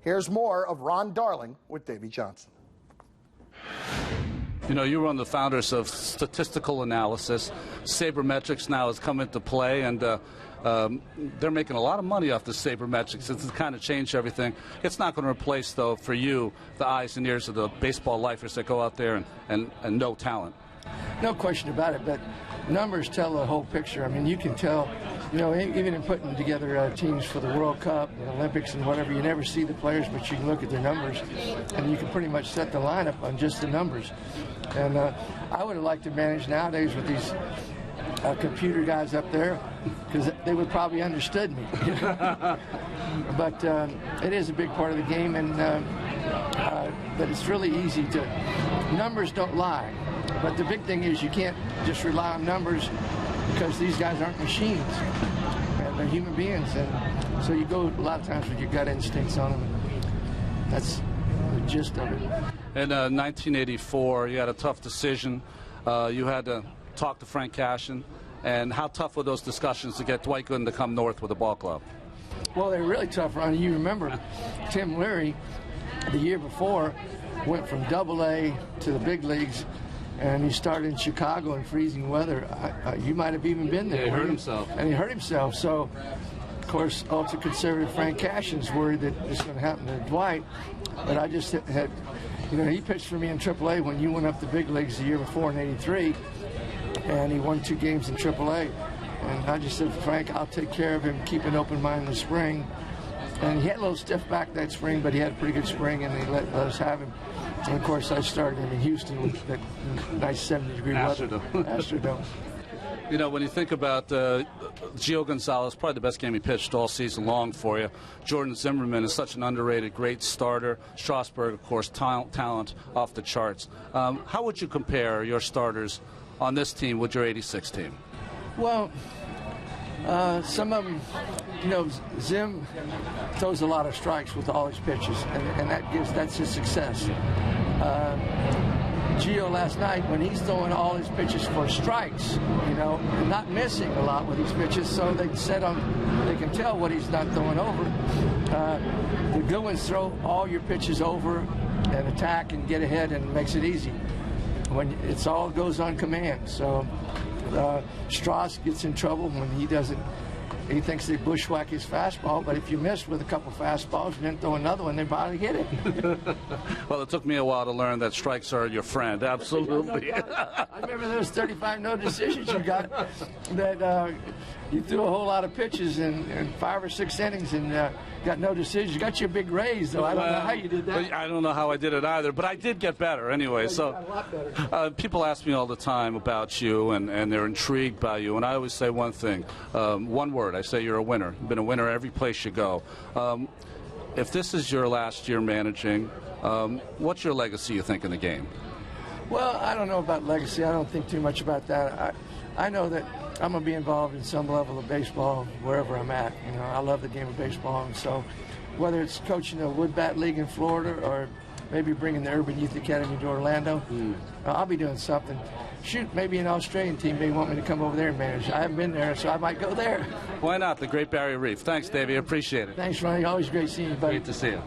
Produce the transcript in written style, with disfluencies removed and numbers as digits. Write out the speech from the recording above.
Here's more of Ron Darling with Davey Johnson. You know, you're one of the founders of statistical analysis. Sabermetrics now has come into play, and they're making a lot of money off the sabermetrics. It's kind of changed everything. It's not going to replace, though, for you, the eyes and ears of the baseball lifers that go out there and know talent. No question about it, but numbers tell the whole picture. I mean, you can tell, you know, even in putting together teams for the World Cup, the Olympics, and whatever, you never see the players, but you can look at their numbers, and you can pretty much set the lineup on just the numbers. And I would have liked to manage nowadays with these computer guys up there, because they would probably understood me. But it is a big part of the game, and but it's really easy to. Numbers don't lie, but the big thing is you can't just rely on numbers, because these guys aren't machines, and they're human beings, and so you go a lot of times with your gut instincts on them. That's the gist of it. In 1984, you had a tough decision. You had to talk to Frank Cashin, and how tough were those discussions to get Dwight Gooden to come north with the ball club? Well, they were really tough, Ronnie. You remember Tim Leary, the year before, went from Double-A to the big leagues, and he started in Chicago in freezing weather. You might have even been there. Yeah, he hurt himself. And he hurt himself. So, of course, ultra-conservative Frank Cashin's worried that this is going to happen to Dwight. But I just had, you know, he pitched for me in Triple-A when you went up the big leagues the year before in '83, and he won 2 games in Triple-A. And I just said, Frank, I'll take care of him, keep an open mind in the spring. And he had a little stiff back that spring, but he had a pretty good spring, and they let us have him. And, of course, I started him in Houston with that nice 70-degree weather. Astrodome. You know, when you think about Gio Gonzalez, probably the best game he pitched all season long for you. Jordan Zimmerman is such an underrated, great starter. Strasburg, of course, talent off the charts. How would you compare your starters on this team with your '86 team? Well, some of them, you know, Zim throws a lot of strikes with all his pitches, and that's his success. Gio last night, when he's throwing all his pitches for strikes, you know, not missing a lot with his pitches, so they can tell what he's not throwing over. The good ones throw all your pitches over and attack and get ahead, and makes it easy when it's all goes on command. So Strauss gets in trouble when he doesn't. He thinks they bushwhack his fastball, but if you miss with a couple fastballs and then throw another one, they probably hit it. Well, it took me a while to learn that strikes are your friend. Absolutely. I remember those 35 no decisions you got that you threw a whole lot of pitches in 5 or 6 innings and got no decisions. You got your big raise, though. I don't know how you did that. I don't know how I did it either, but I did get better anyway. Yeah, so you got a lot better. People ask me all the time about you, and they're intrigued by you, and I always say one thing, one word. I say you're a winner. You've been a winner every place you go. If this is your last year managing, what's your legacy, you think, in the game? Well, I don't know about legacy. I don't think too much about that. I know that I'm going to be involved in some level of baseball wherever I'm at. You know, I love the game of baseball, and so whether it's coaching a wood bat league in Florida or maybe bringing the Urban Youth Academy to Orlando, I'll be doing something. Shoot, maybe an Australian team may want me to come over there and manage. I haven't been there, so I might go there. Why not? The Great Barrier Reef. Thanks, Davey. I appreciate it. Thanks, Ronnie. Always great seeing you, buddy. Great to see you.